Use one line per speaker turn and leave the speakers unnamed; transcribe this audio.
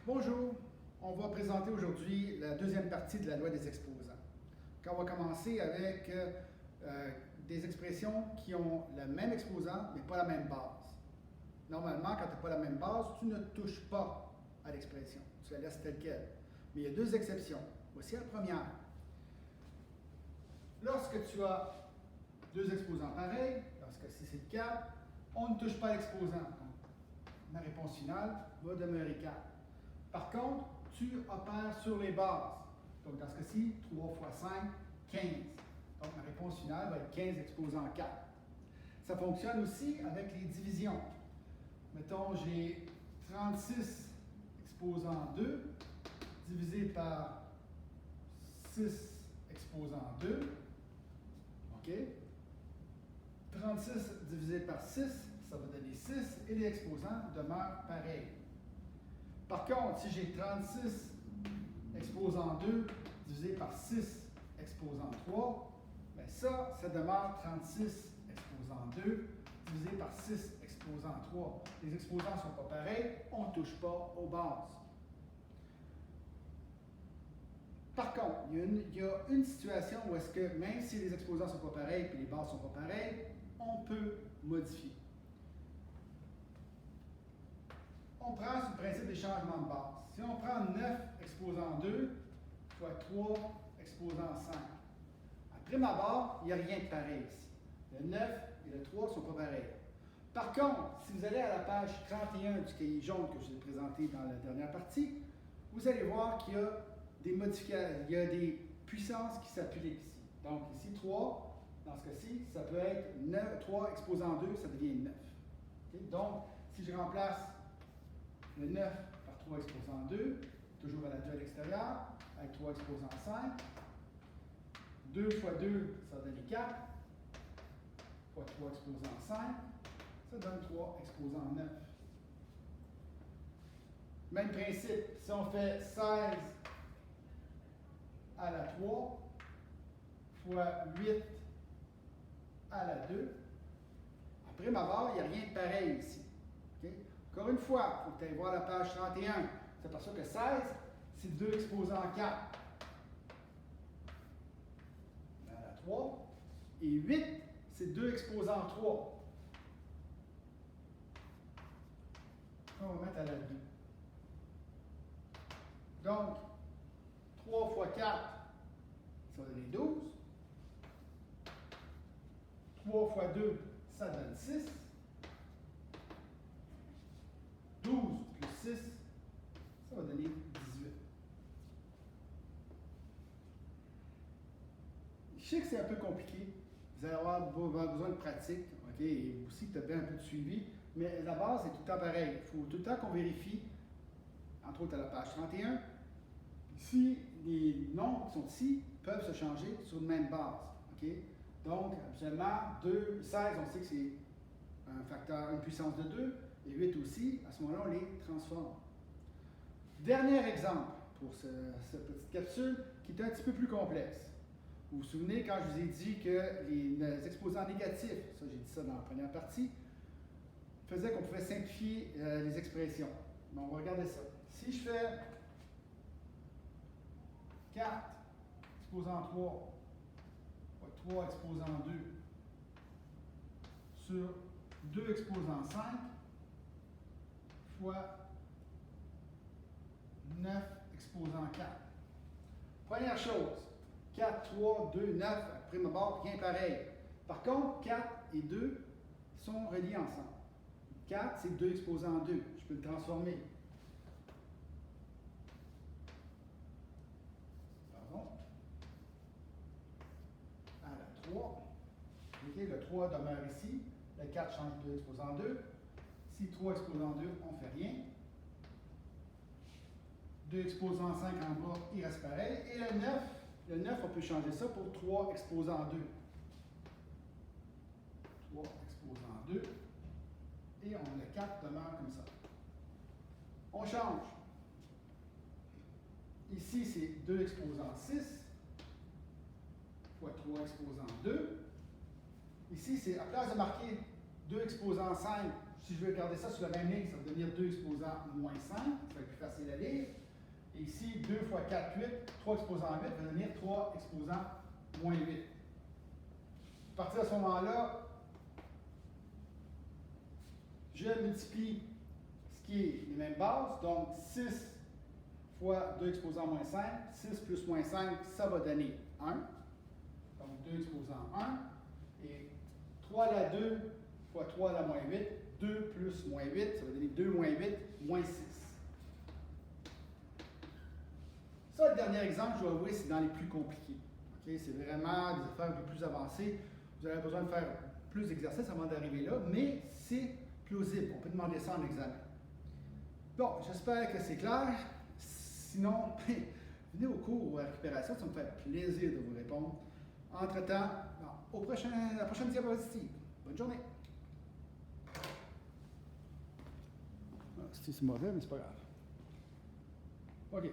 Bonjour, on va présenter aujourd'hui la deuxième partie de la loi des exposants. On va commencer avec des expressions qui ont le même exposant, mais pas la même base. Normalement, quand tu n'as pas la même base, tu ne touches pas à l'expression, tu la laisses telle qu'elle. Mais il y a deux exceptions. Voici la première. Lorsque tu as deux exposants pareils, lorsque si c'est le cas, on ne touche pas à l'exposant. Ma réponse finale va demeurer 4. Par contre, tu opères sur les bases. Donc, dans ce cas-ci, 3 fois 5, 15. Donc, ma réponse finale va être 15 exposant 4. Ça fonctionne aussi avec les divisions. Mettons, j'ai 36 exposant 2 divisé par 6 exposant 2. OK? 36 divisé par 6, ça va donner 6 et les exposants demeurent pareils. Par contre, si j'ai 36 exposant 2 divisé par 6 exposant 3, bien ça demeure 36 exposant 2 divisé par 6 exposant 3. Les exposants ne sont pas pareils, on ne touche pas aux bases. Par contre, il y a une situation où est-ce que même si les exposants ne sont pas pareils et les bases ne sont pas pareilles, on peut modifier. On prend sur le principe des changements de base. Si on prend 9 exposant 2 fois 3 exposant 5, après ma barre, il n'y a rien de pareil ici. Le 9 et le 3 ne sont pas pareils. Par contre, si vous allez à la page 31 du cahier jaune que je vous ai présenté dans la dernière partie, vous allez voir qu'il y a des modifications, il y a des puissances qui s'appliquent ici. Donc ici, 3, dans ce cas-ci, ça peut être 3 exposant 2, ça devient 9. Okay? Donc, si je remplace le 9 par 3 exposant 2, toujours à la 2 à l'extérieur, avec 3 exposant 5. 2 fois 2, ça donne 4. Fois 3 exposant 5, ça donne 3 exposant 9. Même principe, si on fait 16 à la 3 fois 8 à la 2, après ma barre, il n'y a rien de pareil ici. Okay? Encore une fois, il faut que tu ailles voir la page 31. C'est pour ça que 16, c'est 2 exposant 4 à la 3. Et 8, c'est 2 exposant 3. On va mettre à la 2. Donc, 3 fois 4, ça donne 12. 3 fois 2, ça donne 6. 12 plus 6, ça va donner 18. Je sais que c'est un peu compliqué. Vous allez avoir besoin de pratique, OK? Et aussi peut-être bien un peu de suivi. Mais la base est tout le temps pareille. Il faut tout le temps qu'on vérifie, entre autres à la page 31, si les nombres qui sont ici peuvent se changer sur une même base. OK? Donc, absolument, 2, 16, on sait que c'est un facteur, une puissance de 2, et 8 aussi. À ce moment-là, on les transforme. Dernier exemple pour cette petite capsule qui est un petit peu plus complexe. Vous vous souvenez quand je vous ai dit que les exposants négatifs, ça j'ai dit ça dans la première partie, faisaient qu'on pouvait simplifier les expressions. Bon, on va regarder ça. Si je fais 4 exposant 3 fois 3 exposant 2 sur 2 exposant 5 fois 9 exposant 4. Première chose, 4, 3, 2, 9, après ma barre, rien pareil. Par contre, 4 et 2 sont reliés ensemble. 4, c'est 2 exposant 2. Je peux le transformer. Pardon. À la 3. Okay, le 3 demeure ici. Le 4 change de 2 exposant 2. Si 3 exposant 2, on ne fait rien. 2 exposant 5 en bas, il reste pareil. Et le 9, on peut changer ça pour 3 exposant 2. 3 exposant 2. Et le 4 demeure comme ça. On change. Ici, c'est 2 exposant 6 fois 3 exposant 2. Ici, c'est à place de marquer 2 exposant 5, si je veux garder ça sur la même ligne, ça va devenir 2 exposants moins 5. Ça va être plus facile à lire. Et ici, 2 fois 4, 8. 3 exposants 8 va devenir 3 exposants moins 8. À partir de ce moment-là, je multiplie ce qui est les mêmes bases. Donc, 6 fois 2 exposants moins 5. 6 plus moins 5, ça va donner 1. Donc, 2 exposants 1. Et 3 à la 2 fois 3 à la moins 8. 2 plus moins 8, ça va donner 2 moins 8, moins 6. Ça, le dernier exemple, je dois avouer, c'est dans les plus compliqués. Okay? C'est vraiment des affaires un peu plus avancées. Vous avez besoin de faire plus d'exercices avant d'arriver là, mais c'est plausible. On peut demander ça en examen. Bon, j'espère que c'est clair. Sinon, venez au cours ou à la récupération, ça me fait plaisir de vous répondre. Entre-temps, la prochaine diapositive. Bonne journée. C'est mauvais, mais c'est pas grave. OK.